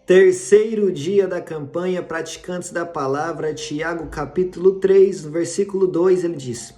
Terceiro dia da campanha Praticantes da Palavra, Tiago capítulo 3, no versículo 2, ele diz: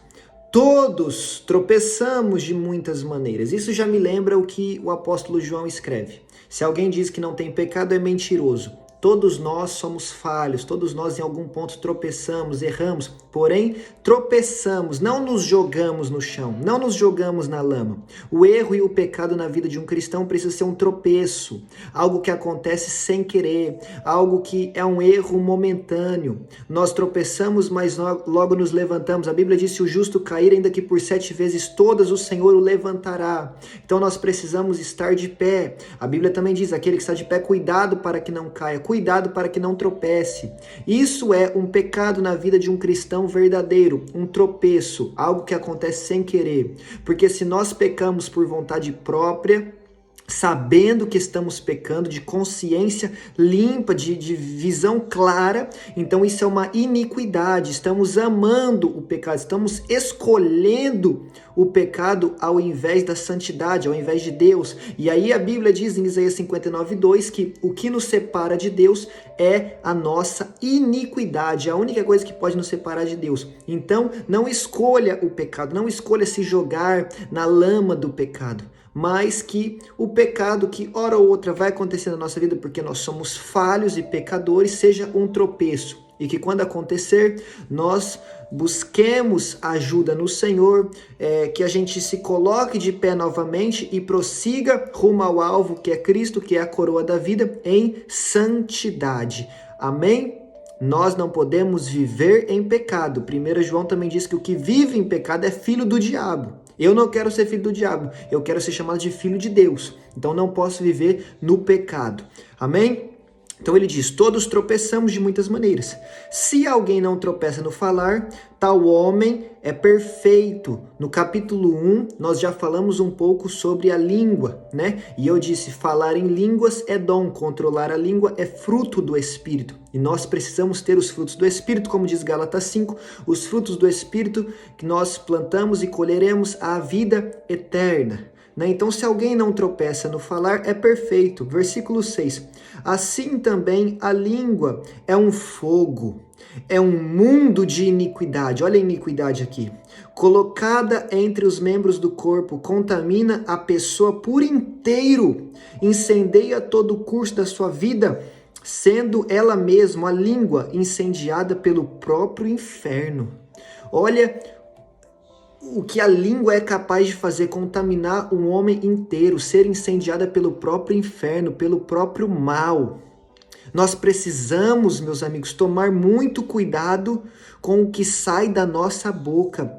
todos tropeçamos de muitas maneiras. Isso já me lembra o que o apóstolo João escreve. Se alguém diz que não tem pecado, é mentiroso. Todos nós somos falhos, todos nós em algum ponto tropeçamos, erramos, porém tropeçamos, não nos jogamos no chão, não nos jogamos na lama. O erro e o pecado na vida de um cristão precisa ser um tropeço, algo que acontece sem querer, algo que é um erro momentâneo. Nós tropeçamos, mas logo nos levantamos. A Bíblia diz: se o justo cair, ainda que por 7 vezes todas, o Senhor o levantará. Então nós precisamos estar de pé. A Bíblia também diz: aquele que está de pé, cuidado para que não caia, cuidado para que não tropece. Isso é um pecado na vida de um cristão verdadeiro, um tropeço, algo que acontece sem querer. Porque se nós pecamos por vontade própria, sabendo que estamos pecando, de consciência limpa, de visão clara, então isso é uma iniquidade. Estamos amando o pecado, estamos escolhendo o pecado ao invés da santidade, ao invés de Deus. E aí a Bíblia diz em Isaías 59:2 que o que nos separa de Deus é a nossa iniquidade, a única coisa que pode nos separar de Deus. Então não escolha o pecado, não escolha se jogar na lama do pecado, mas que o pecado que hora ou outra vai acontecer na nossa vida, porque nós somos falhos e pecadores, seja um tropeço. E que quando acontecer, nós busquemos ajuda no Senhor, que a gente se coloque de pé novamente e prossiga rumo ao alvo, que é Cristo, que é a coroa da vida, em santidade. Amém? Nós não podemos viver em pecado. 1 João também diz que o que vive em pecado é filho do diabo. Eu não quero ser filho do diabo, eu quero ser chamado de filho de Deus. Então não posso viver no pecado. Amém? Então ele diz: todos tropeçamos de muitas maneiras. Se alguém não tropeça no falar, tal homem é perfeito. No capítulo 1, nós já falamos um pouco sobre a língua, né? E eu disse: falar em línguas é dom, controlar a língua é fruto do Espírito. E nós precisamos ter os frutos do Espírito, como diz Gálatas 5, os frutos do Espírito que nós plantamos e colheremos a vida eterna. Então, se alguém não tropeça no falar, é perfeito. Versículo 6. Assim também a língua é um fogo, é um mundo de iniquidade. Olha a iniquidade aqui. Colocada entre os membros do corpo, contamina a pessoa por inteiro, incendeia todo o curso da sua vida, sendo ela mesma, a língua, incendiada pelo próprio inferno. Olha o que a língua é capaz de fazer: contaminar um homem inteiro, ser incendiada pelo próprio inferno, pelo próprio mal. Nós precisamos, meus amigos, tomar muito cuidado com o que sai da nossa boca.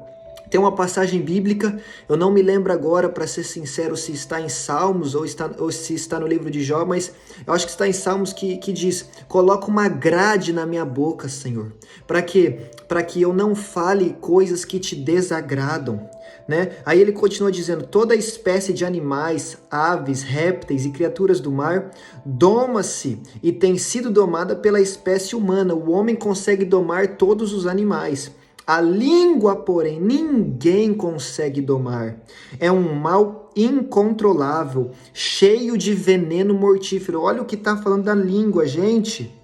Tem uma passagem bíblica, eu não me lembro agora, para ser sincero, se está em Salmos ou se está no livro de Jó, mas eu acho que está em Salmos que diz: coloca uma grade na minha boca, Senhor. Para quê? Para que eu não fale coisas que te desagradam, né? Aí ele continua dizendo: toda espécie de animais, aves, répteis e criaturas do mar doma-se e tem sido domada pela espécie humana. O homem consegue domar todos os animais. A língua, porém, ninguém consegue domar. É um mal incontrolável, cheio de veneno mortífero. Olha o que está falando da língua, gente.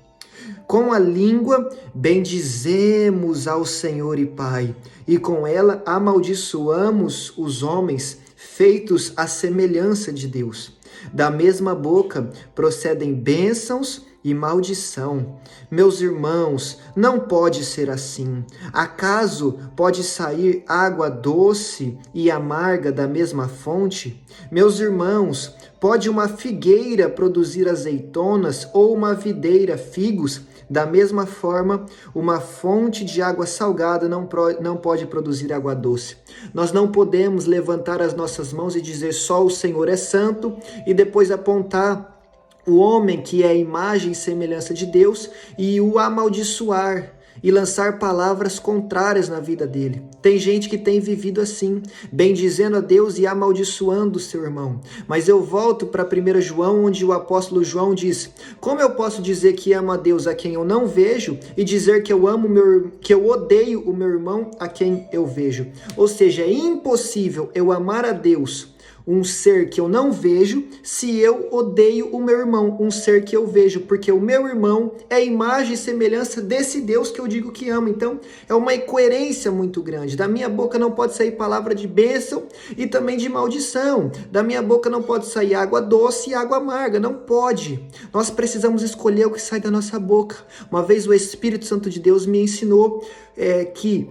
Com a língua bendizemos ao Senhor e Pai, e com ela amaldiçoamos os homens, feitos à semelhança de Deus. Da mesma boca procedem bênçãos e maldição. Meus irmãos, não pode ser assim. Acaso pode sair água doce e amarga da mesma fonte? Meus irmãos, pode uma figueira produzir azeitonas ou uma videira figos? Da mesma forma, uma fonte de água salgada não pode produzir água doce. Nós não podemos levantar as nossas mãos e dizer: só o Senhor é santo, e depois apontar o homem que é a imagem e semelhança de Deus e o amaldiçoar e lançar palavras contrárias na vida dele. Tem gente que tem vivido assim, bendizendo a Deus e amaldiçoando o seu irmão. Mas eu volto para 1 João, onde o apóstolo João diz: como eu posso dizer que amo a Deus a quem eu não vejo e dizer que eu odeio o meu irmão a quem eu vejo? Ou seja, é impossível eu amar a Deus, um ser que eu não vejo, se eu odeio o meu irmão, um ser que eu vejo, porque o meu irmão é imagem e semelhança desse Deus que eu digo que amo. Então, é uma incoerência muito grande. Da minha boca não pode sair palavra de bênção e também de maldição. Da minha boca não pode sair água doce e água amarga, não pode. Nós precisamos escolher o que sai da nossa boca. Uma vez o Espírito Santo de Deus me ensinou que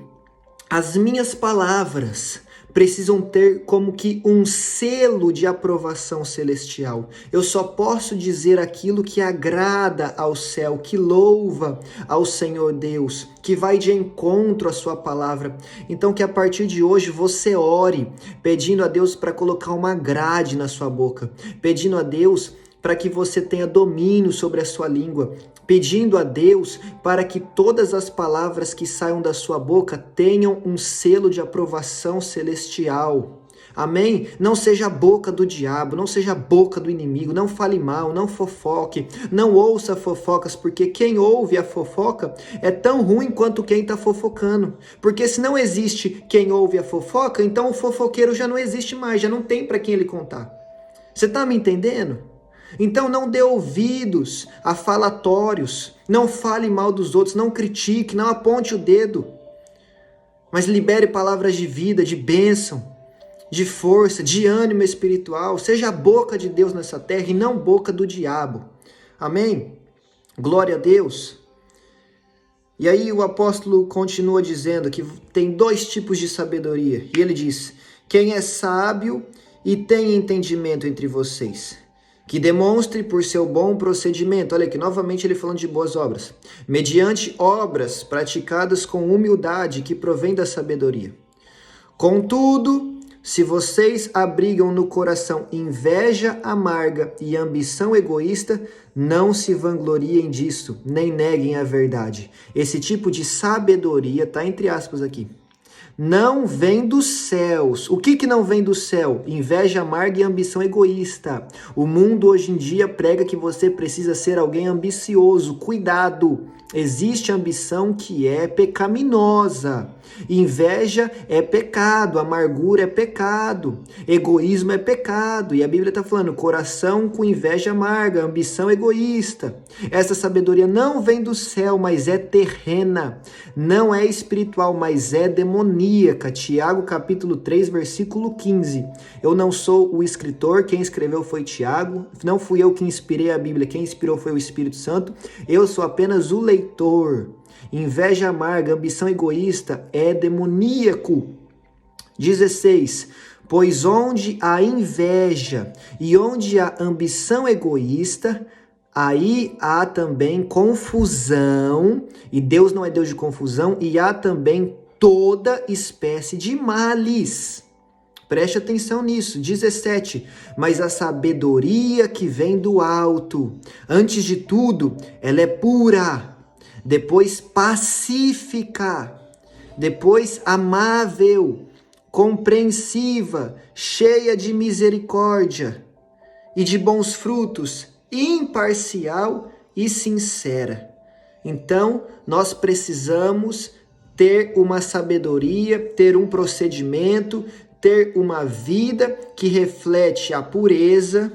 as minhas palavras precisam ter como que um selo de aprovação celestial. Eu só posso dizer aquilo que agrada ao céu, que louva ao Senhor Deus, que vai de encontro à sua palavra. Então que a partir de hoje você ore, pedindo a Deus para colocar uma grade na sua boca, pedindo a Deus para que você tenha domínio sobre a sua língua, pedindo a Deus para que todas as palavras que saiam da sua boca tenham um selo de aprovação celestial. Amém? Não seja a boca do diabo, não seja a boca do inimigo, não fale mal, não fofoque, não ouça fofocas, porque quem ouve a fofoca é tão ruim quanto quem está fofocando. Porque se não existe quem ouve a fofoca, então o fofoqueiro já não existe mais, já não tem para quem ele contar. Você está me entendendo? Então não dê ouvidos a falatórios, não fale mal dos outros, não critique, não aponte o dedo, mas libere palavras de vida, de bênção, de força, de ânimo espiritual. Seja a boca de Deus nessa terra e não boca do diabo. Amém? Glória a Deus. E aí o apóstolo continua dizendo que tem 2 tipos de sabedoria. E ele diz: quem é sábio e tem entendimento entre vocês, que demonstre por seu bom procedimento. Olha aqui, novamente ele falando de boas obras. Mediante obras praticadas com humildade que provém da sabedoria. Contudo, se vocês abrigam no coração inveja amarga e ambição egoísta, não se vangloriem disso, nem neguem a verdade. Esse tipo de sabedoria, tá entre aspas aqui, não vem dos céus. O que não vem do céu? Inveja amarga e ambição egoísta. O mundo hoje em dia prega que você precisa ser alguém ambicioso. Cuidado! Existe ambição que é pecaminosa. Inveja é pecado, amargura é pecado, egoísmo é pecado. E a Bíblia está falando, coração com inveja amarga, ambição egoísta. Essa sabedoria não vem do céu, mas é terrena. Não é espiritual, mas é demoníaca. Tiago capítulo 3, versículo 15. Eu não sou o escritor, quem escreveu foi Tiago. Não fui eu que inspirei a Bíblia, quem inspirou foi o Espírito Santo. Eu sou apenas o leitor. Inveja amarga, ambição egoísta é demoníaco. 16. Pois onde há inveja e onde há ambição egoísta, aí há também confusão, e Deus não é Deus de confusão, e há também toda espécie de males. Preste atenção nisso. 17. Mas a sabedoria que vem do alto, antes de tudo, ela é pura, depois pacífica, depois amável, compreensiva, cheia de misericórdia e de bons frutos, imparcial e sincera. Então, nós precisamos ter uma sabedoria, ter um procedimento, ter uma vida que reflete a pureza,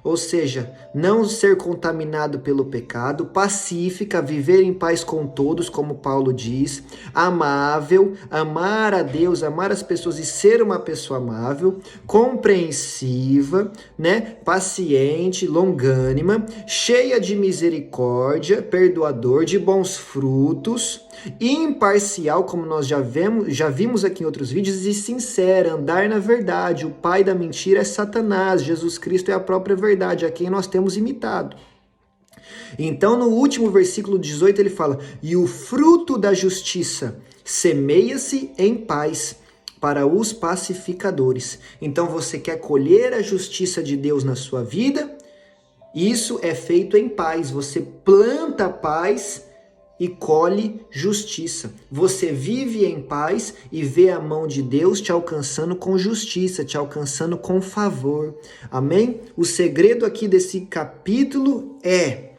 ou seja, não ser contaminado pelo pecado, pacífica, viver em paz com todos, como Paulo diz, amável, amar a Deus, amar as pessoas e ser uma pessoa amável, compreensiva, paciente, longânima, cheia de misericórdia, perdoador, de bons frutos, imparcial, como nós já vimos aqui em outros vídeos, e sincera, andar na verdade. O pai da mentira é Satanás, Jesus Cristo é a própria verdade, a quem nós temos imitado. Então, no último versículo 18, ele fala: e o fruto da justiça semeia-se em paz para os pacificadores. Então, você quer colher a justiça de Deus na sua vida? Isso é feito em paz. Você planta paz e colhe justiça. Você vive em paz e vê a mão de Deus te alcançando com justiça, te alcançando com favor. Amém? O segredo aqui desse capítulo é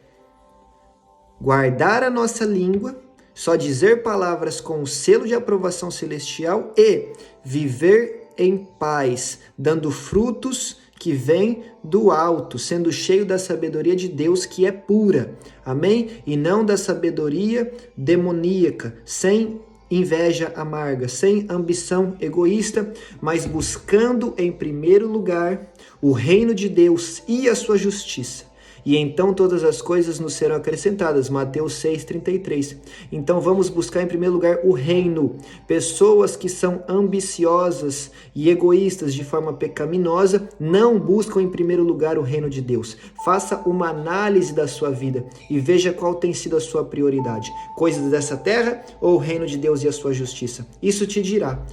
guardar a nossa língua, só dizer palavras com o selo de aprovação celestial e viver em paz, dando frutos que vêm do alto, sendo cheio da sabedoria de Deus que é pura. Amém? E não da sabedoria demoníaca, sem inveja amarga, sem ambição egoísta, mas buscando em primeiro lugar o reino de Deus e a sua justiça. E então todas as coisas nos serão acrescentadas. Mateus 6,33. Então vamos buscar em primeiro lugar o reino. Pessoas que são ambiciosas e egoístas de forma pecaminosa não buscam em primeiro lugar o reino de Deus. Faça uma análise da sua vida e veja qual tem sido a sua prioridade. Coisas dessa terra ou o reino de Deus e a sua justiça? Isso te dirá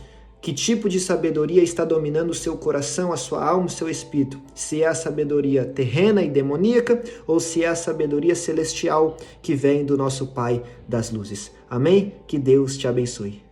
que tipo de sabedoria está dominando o seu coração, a sua alma, o seu espírito? Se é a sabedoria terrena e demoníaca ou se é a sabedoria celestial que vem do nosso Pai das luzes. Amém? Que Deus te abençoe.